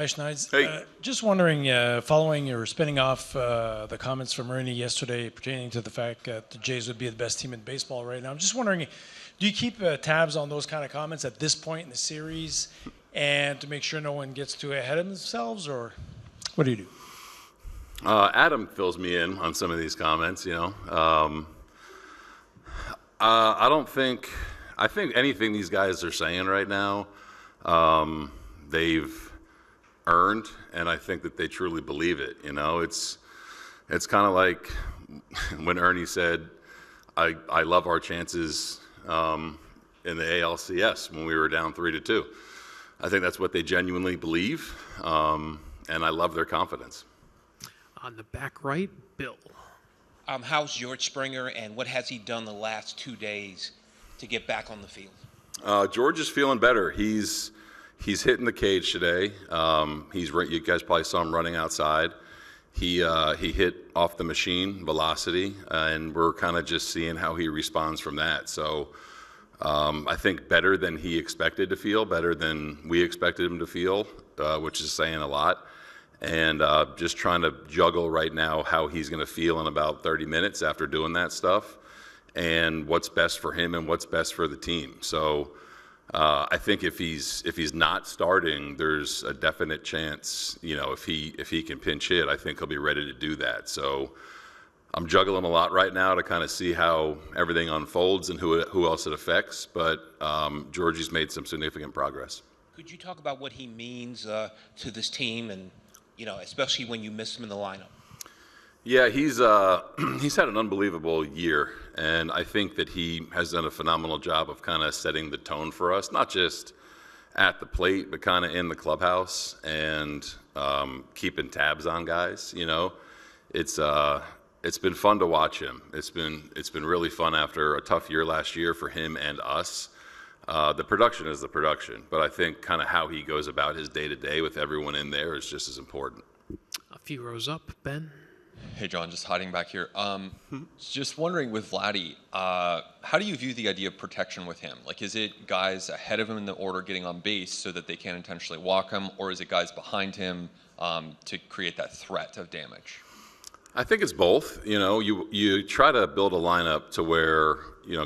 Hi, Schneider. Hey. Just wondering, following or spinning off the comments from Ernie yesterday pertaining to the fact that the Jays would be the best team in baseball right now, I'm just wondering, do you keep tabs on those kind of comments at this point in the series and to make sure no one gets too ahead of themselves, or what do you do? Adam fills me in on some of these comments, I think anything these guys are saying right now, they've earned, and I think that they truly believe it. It's kind of like when Ernie said, I love our chances in the ALCS when we were down 3-2. I think that's what they genuinely believe, and I love their confidence. On the back right, Bill. How's George Springer, and what has he done the last 2 days to get back on the field? George is feeling better. He's hitting the cage today. You guys probably saw him running outside. He hit off the machine velocity, and we're kind of just seeing how he responds from that. So I think better than he expected to feel, better than we expected him to feel, which is saying a lot. And just trying to juggle right now how he's going to feel in about 30 minutes after doing that stuff, and what's best for him and what's best for the team. So I think if he's not starting, there's a definite chance, if he can pinch hit, I think he'll be ready to do that. So I'm juggling a lot right now to kind of see how everything unfolds and who else it affects. But Georgie's made some significant progress. Could you talk about what he means to this team, and especially when you miss him in the lineup? Yeah, he's had an unbelievable year, and I think that he has done a phenomenal job of kind of setting the tone for us, not just at the plate, but kind of in the clubhouse, and keeping tabs on guys. It's been fun to watch him. It's been really fun after a tough year last year for him and us. The production is the production, but I think kind of how he goes about his day-to-day with everyone in there is just as important. A few rows up, Ben. Hey, John, just hiding back here. Just wondering with Vladdy, how do you view the idea of protection with him? Like, is it guys ahead of him in the order getting on base so that they can't intentionally walk him, or is it guys behind him to create that threat of damage? I think it's both. You try to build a lineup to where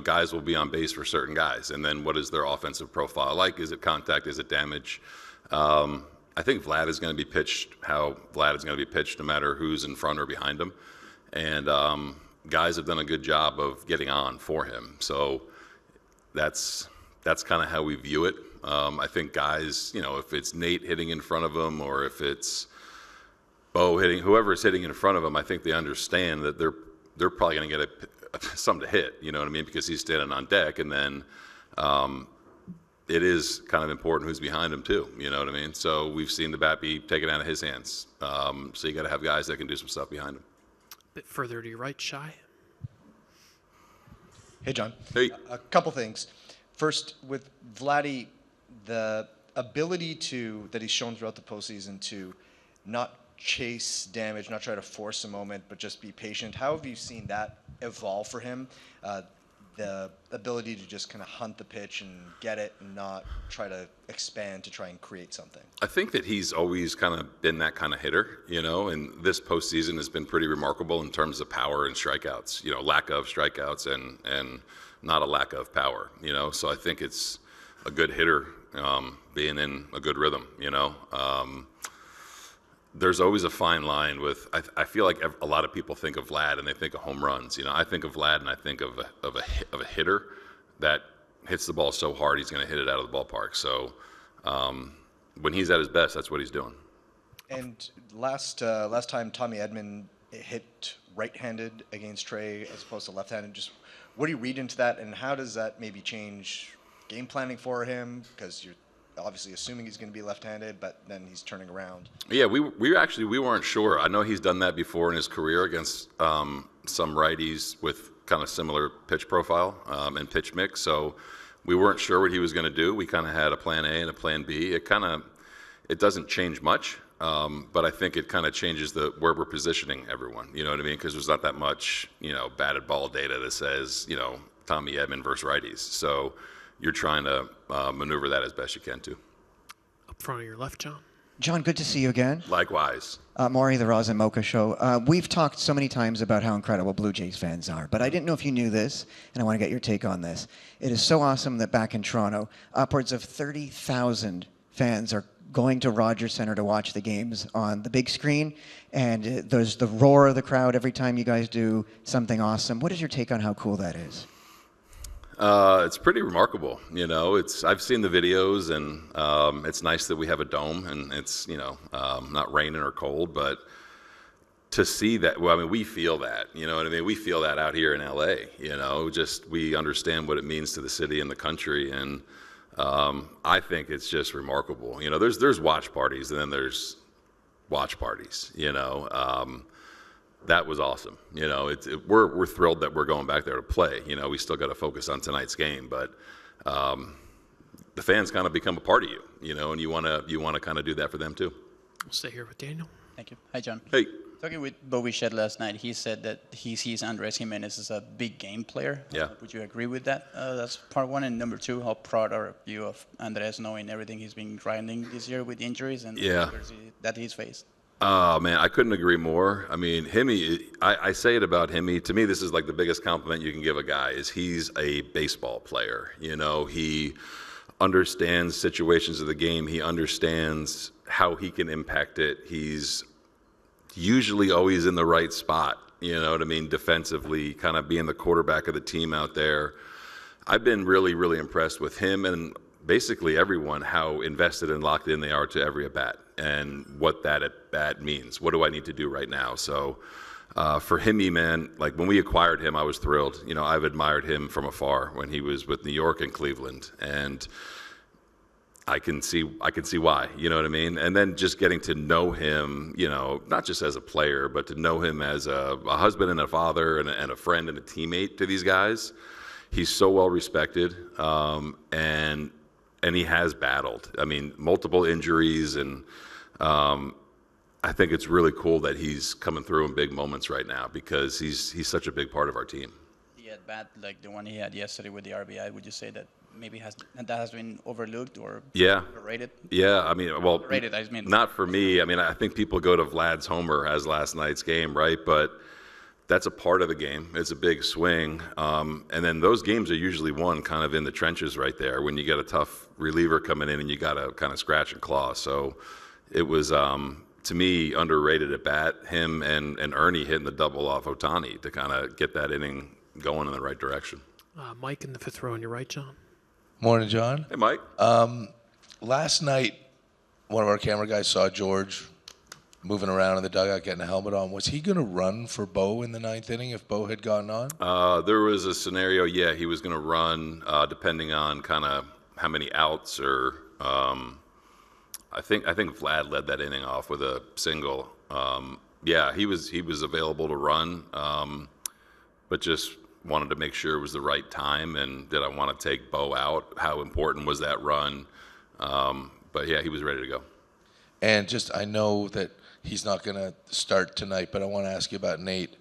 guys will be on base for certain guys, and then what is their offensive profile like? Is it contact? Is it damage? I think Vlad is going to be pitched how Vlad is going to be pitched, no matter who's in front or behind him. And guys have done a good job of getting on for him. So that's kind of how we view it. I think guys, if it's Nate hitting in front of him, or if it's Bo hitting, whoever's hitting in front of him, I think they understand that they're probably going to get something to hit. You know what I mean? Because he's standing on deck, and then it is kind of important who's behind him too. You know what I mean? So we've seen the bat be taken out of his hands. So you got to have guys that can do some stuff behind him. A bit further to your right, Shy. Hey, John. Hey. A couple things. First, with Vladdy, the ability that he's shown throughout the postseason to not chase damage, not try to force a moment, but just be patient. How have you seen that evolve for him? The ability to just kind of hunt the pitch and get it, and not try to expand to try and create something. I think that he's always kind of been that kind of hitter, and this postseason has been pretty remarkable in terms of power and strikeouts, lack of strikeouts and not a lack of power, so I think it's a good hitter being in a good rhythm, There's always a fine line with. I feel like a lot of people think of Vlad and they think of home runs. I think of Vlad and I think of a hitter that hits the ball so hard he's going to hit it out of the ballpark. So when he's at his best, that's what he's doing. And last time Tommy Edman hit right-handed against Trey as opposed to left-handed. Just what do you read into that, and how does that maybe change game planning for him? Because you're obviously assuming he's going to be left-handed, but then he's turning around. Yeah, we weren't sure. I know he's done that before in his career against some righties with kind of similar pitch profile and pitch mix. So we weren't sure what he was going to do. We kind of had a plan A and a plan B. It doesn't change much, but I think it kind of changes where we're positioning everyone. You know what I mean? Because there's not that much batted ball data that says Tommy Edman versus righties. So you're trying to maneuver that as best you can too. Up front of your left, John. John, good to see you again. Likewise. Maury, the Roz and Mocha Show. We've talked so many times about how incredible Blue Jays fans are, but I didn't know if you knew this, and I want to get your take on this. It is so awesome that back in Toronto, upwards of 30,000 fans are going to Rogers Centre to watch the games on the big screen, and there's the roar of the crowd every time you guys do something awesome. What is your take on how cool that is? It's pretty remarkable. I've seen the videos, and it's nice that we have a dome, and it's not raining or cold, but to see that, well, I mean, we feel that. You know what I mean? We feel that out here in LA. Just we understand what it means to the city and the country, and I think it's just remarkable. There's watch parties, and then there's watch parties. That was awesome. We're thrilled that we're going back there to play. We still got to focus on tonight's game, but the fans kind of become a part of you. And you want to kind of do that for them too. We'll stay here with Daniel. Thank you. Hi, John. Hey. Talking with Bobby Shedd last night, he said that he sees Andres Jimenez as a big game player. Yeah. Would you agree with that? That's part one. And number two, how proud are you of Andres knowing everything he's been grinding this year with injuries and yeah. that he's faced? Oh, man, I couldn't agree more. I mean, Himmy, I say it about Himmy. To me, this is like the biggest compliment you can give a guy is he's a baseball player. He understands situations of the game. He understands how he can impact it. He's usually always in the right spot, defensively, kind of being the quarterback of the team out there. I've been really, really impressed with him and basically everyone, how invested and locked in they are to every at-bat and what that at-bat means. What do I need to do right now? So for Himmy, man, like when we acquired him, I was thrilled. I've admired him from afar when he was with New York and Cleveland, and I can see why, you know what I mean? And then just getting to know him, not just as a player, but to know him as a husband and a father and a friend and a teammate to these guys. He's so well respected, and he has battled. I mean, multiple injuries, and I think it's really cool that he's coming through in big moments right now because he's such a big part of our team. The at-bat, like the one he had yesterday with the RBI, would you say that maybe that has been overlooked or overrated? Yeah, I mean, well, overrated, I mean. Not for me. I mean, I think people go to Vlad's homer as last night's game, right? But that's a part of the game. It's a big swing. And then those games are usually won kind of in the trenches right there when you get a tough reliever coming in and you got to kind of scratch and claw. So it was, to me, underrated at bat, him and Ernie hitting the double off Ohtani to kind of get that inning going in the right direction. Mike in the fifth row on your right, John. Morning, John. Hey, Mike. Last night, one of our camera guys saw George moving around in the dugout, getting a helmet on. Was he going to run for Bo in the ninth inning if Bo had gotten on? There was a scenario, he was going to run depending on kind of how many outs or I think Vlad led that inning off with a single. He was available to run, but just wanted to make sure it was the right time and did I want to take Bo out? How important was that run? But he was ready to go. And just, I know that he's not going to start tonight, but I want to ask you about Nate.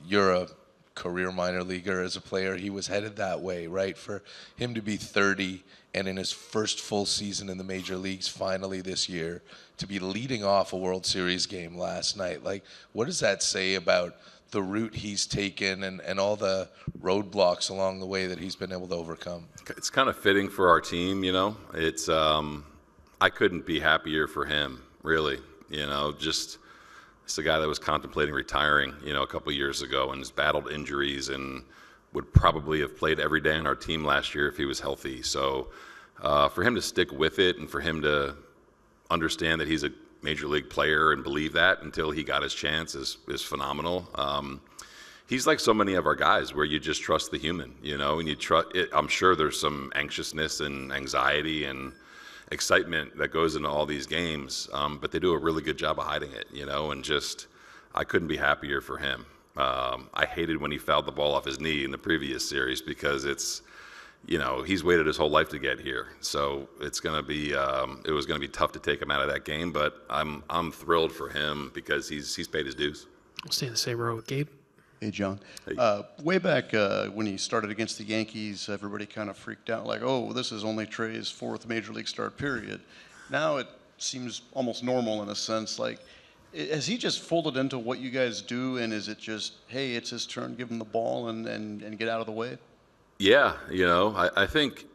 You're a career minor leaguer as a player. He was headed that way, right? For him to be 30 and in his first full season in the major leagues finally this year, to be leading off a World Series game last night, like, what does that say about the route he's taken and all the roadblocks along the way that he's been able to overcome? It's kind of fitting for our team, It's I couldn't be happier for him, really. Just it's a guy that was contemplating retiring, a couple years ago and has battled injuries and would probably have played every day on our team last year if he was healthy. So for him to stick with it and for him to understand that he's a major league player and believe that until he got his chance is phenomenal. He's like so many of our guys where you just trust the human, and you trust it. I'm sure there's some anxiousness and anxiety and excitement that goes into all these games, but they do a really good job of hiding it, and just I couldn't be happier for him. I hated when he fouled the ball off his knee in the previous series because it's, he's waited his whole life to get here. So it's going to be, it was going to be tough to take him out of that game, but I'm thrilled for him because he's paid his dues. We'll stay in the same row with Gabe. Hey, John. Hey. Way back when he started against the Yankees, everybody kind of freaked out like, oh, this is only Trey's fourth major league start period. Now it seems almost normal in a sense. Like, has he just folded into what you guys do, and is it just, hey, it's his turn, give him the ball and get out of the way? Yeah, I think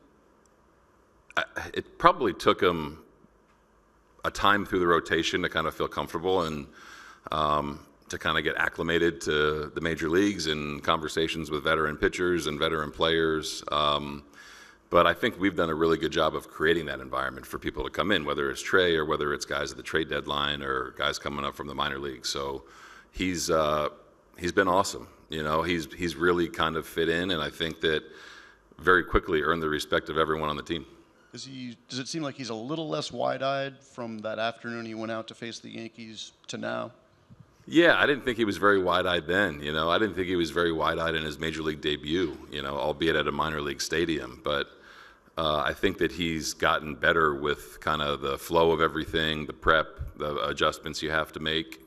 it probably took him a time through the rotation to kind of feel comfortable and to kind of get acclimated to the major leagues and conversations with veteran pitchers and veteran players. But I think we've done a really good job of creating that environment for people to come in, whether it's Trey or whether it's guys at the trade deadline or guys coming up from the minor leagues. So he's been awesome. He's really kind of fit in, and I think that very quickly earned the respect of everyone on the team. Does it seem like he's a little less wide-eyed from that afternoon he went out to face the Yankees to now? Yeah, I didn't think he was very wide-eyed then. I didn't think he was very wide-eyed in his major league debut, albeit at a minor league stadium. But I think that he's gotten better with kind of the flow of everything, the prep, the adjustments you have to make.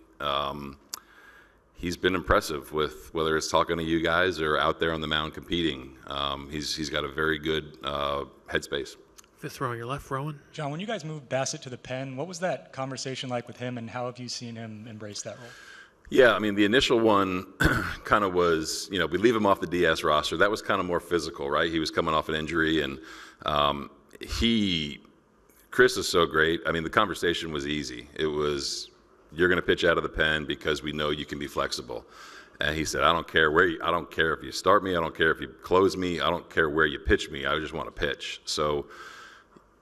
He's been impressive with whether it's talking to you guys or out there on the mound competing. He's got a very good headspace. Fifth row on your left, Rowan. John, when you guys moved Bassett to the pen, what was that conversation like with him, and how have you seen him embrace that role? Yeah, I mean, the initial one kind of was, we leave him off the DS roster. That was kind of more physical, right? He was coming off an injury, and Chris is so great. I mean, the conversation was easy. It was, you're going to pitch out of the pen because we know you can be flexible. And he said, I don't care if you start me, I don't care if you close me, I don't care where you pitch me, I just want to pitch. So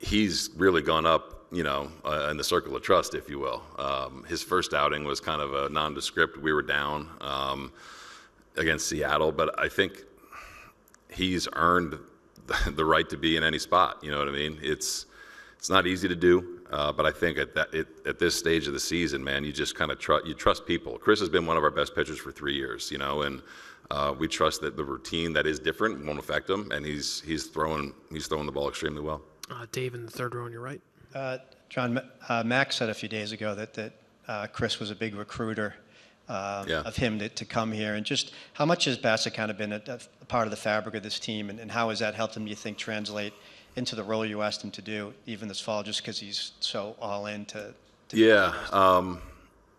he's really gone up, in the circle of trust, if you will. His first outing was kind of a nondescript. We were down against Seattle, but I think he's earned the right to be in any spot. You know what I mean? It's not easy to do, but I think at this stage of the season, man, you just kind of trust people. Chris has been one of our best pitchers for 3 years, and we trust that the routine that is different won't affect him, and he's throwing the ball extremely well. Dave in the third row on your right. John, Max said a few days ago that Chris was a big recruiter of him to come here. And just how much has Bassett kind of been a part of the fabric of this team, and how has that helped him, you think, translate into the role you asked him to do even this fall, just because he's so all in to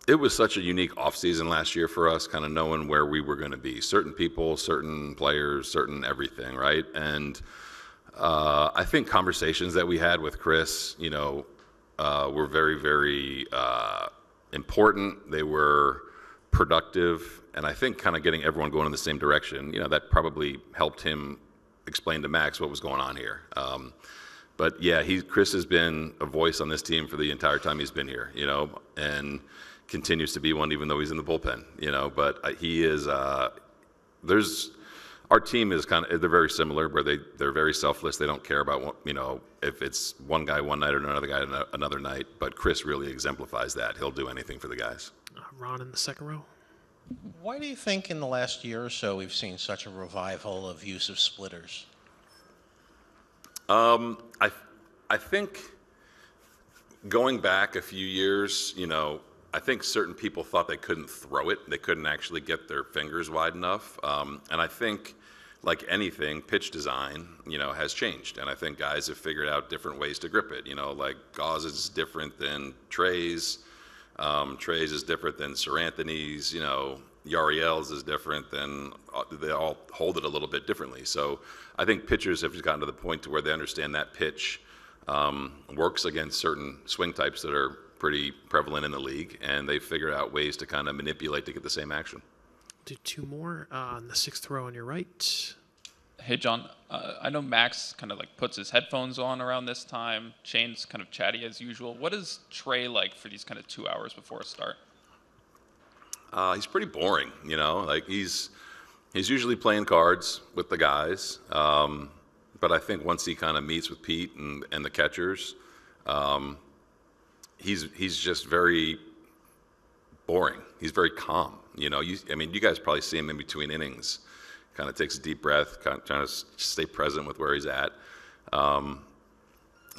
it was such a unique offseason last year for us, kind of knowing where we were going to be. Certain people, certain players, certain everything, right? And I think conversations that we had with Chris, were very, very important. They were productive, and I think kind of getting everyone going in the same direction, that probably helped him explain to Max what was going on here. But yeah, Chris has been a voice on this team for the entire time he's been here, and continues to be one even though he's in the bullpen, But he is. Our team is they're very similar, where they're very selfless. They don't care about if it's one guy one night or another guy another night. But Chris really exemplifies that. He'll do anything for the guys. Ron in the second row. Why do you think in the last year or so we've seen such a revival of use of splitters? I think going back a few years, I think certain people thought they couldn't throw it. They couldn't actually get their fingers wide enough. And I think, like anything, pitch design, has changed. And I think guys have figured out different ways to grip it. Like Gauze is different than Trey's. Trey's is different than Sir Anthony's. Yariel's is different than, they all hold it a little bit differently. So I think pitchers have just gotten to the point to where they understand that pitch works against certain swing types that are pretty prevalent in the league, and they've figured out ways to kind of manipulate to get the same action. Do two more on the sixth row on your right. Hey, John. I know Max kind of puts his headphones on around this time. Shane's kind of chatty as usual. What is Trey like for these kind of 2 hours before a start? He's pretty boring, he's usually playing cards with the guys. But I think once he kind of meets with Pete and the catchers, he's just very boring. He's very calm. You guys probably see him in between innings. Kind of takes a deep breath, kind of trying to stay present with where he's at.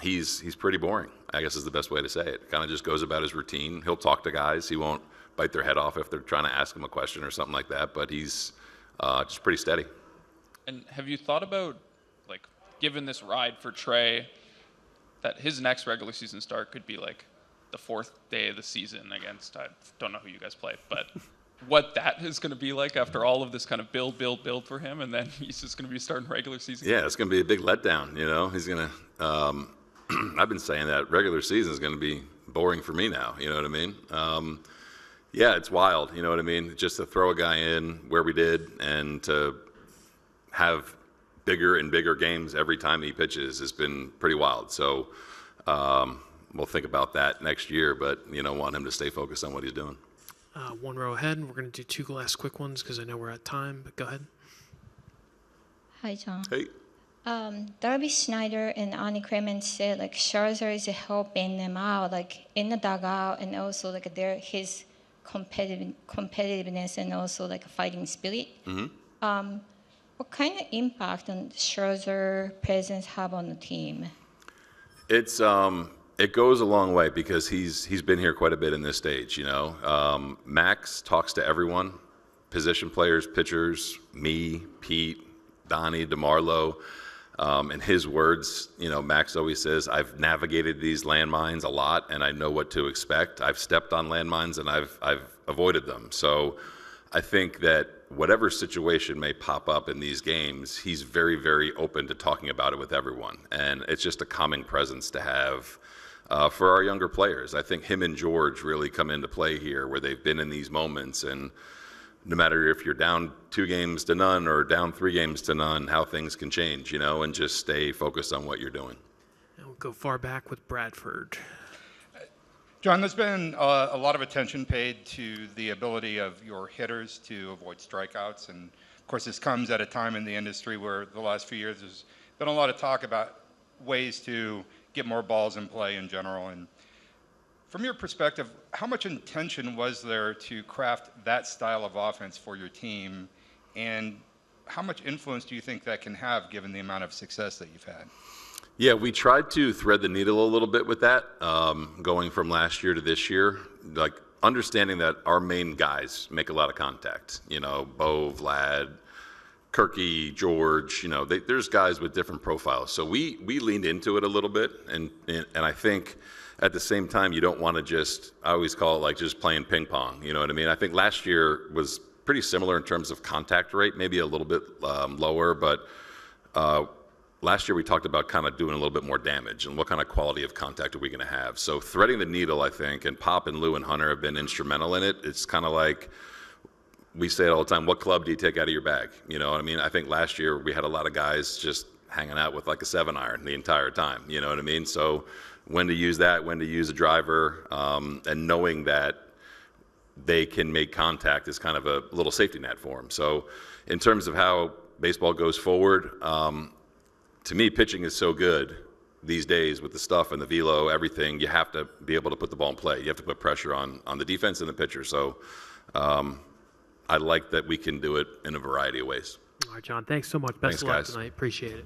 He's pretty boring, I guess is the best way to say it. Kind of just goes about his routine. He'll talk to guys. He won't bite their head off if they're trying to ask him a question or something like that, but he's just pretty steady. And have you thought about, given this ride for Trey, that his next regular season start could be the fourth day of the season against, I don't know who you guys played, but what that is going to be like after all of this kind of build for him, and then he's just going to be starting regular season. Yeah, it's going to be a big letdown. He's going to. I've been saying that regular season is going to be boring for me now. You know what I mean? Yeah, it's wild. You know what I mean? Just to throw a guy in where we did and to have bigger and bigger games every time he pitches has been pretty wild. So we'll think about that next year, but want him to stay focused on what he's doing. One row ahead. We're going to do two last quick ones because I know we're at time, but go ahead. Hi, John. Hey. Darby Schneider and Arnie Clemens said Scherzer is helping them out, in the dugout, and also his competitiveness and also a fighting spirit. Mm-hmm. What kind of impact on Scherzer presence have on the team? It goes a long way because he's been here quite a bit in this stage. Max talks to everyone, position players, pitchers, me, Pete, Donnie, DeMarlo. In his words, Max always says, I've navigated these landmines a lot and I know what to expect. I've stepped on landmines and I've avoided them. So I think that whatever situation may pop up in these games, he's very, very open to talking about it with everyone. And it's just a calming presence to have for our younger players. I think him and George really come into play here where they've been in these moments, and no matter if you're down 2-0 or down 3-0, how things can change, and just stay focused on what you're doing. And we'll go far back with Bradford. John, there's been a lot of attention paid to the ability of your hitters to avoid strikeouts. And, of course, this comes at a time in the industry where the last few years there's been a lot of talk about ways to get more balls in play in general. And from your perspective, how much intention was there to craft that style of offense for your team? And how much influence do you think that can have given the amount of success that you've had? Yeah, we tried to thread the needle a little bit with that, going from last year to this year, understanding that our main guys make a lot of contact. Bo, Vlad, Kirky, George, there's guys with different profiles. So we leaned into it a little bit, and I think at the same time, you don't want to I always call it just playing ping pong, you know what I mean? I think last year was pretty similar in terms of contact rate, maybe a little bit lower, but last year we talked about kind of doing a little bit more damage and what kind of quality of contact are we going to have. So threading the needle, I think, and Pop and Lou and Hunter have been instrumental in it. It's kind of like we say it all the time, what club do you take out of your bag? You know what I mean? I think last year we had a lot of guys just hanging out with a 7-iron the entire time, you know what I mean? So when to use that, when to use a driver, and knowing that they can make contact is kind of a little safety net for them. So in terms of how baseball goes forward, to me, pitching is so good these days with the stuff and the velo, everything. You have to be able to put the ball in play. You have to put pressure on the defense and the pitcher. So I like that we can do it in a variety of ways. All right, John, thanks so much. Best of luck tonight. Appreciate it.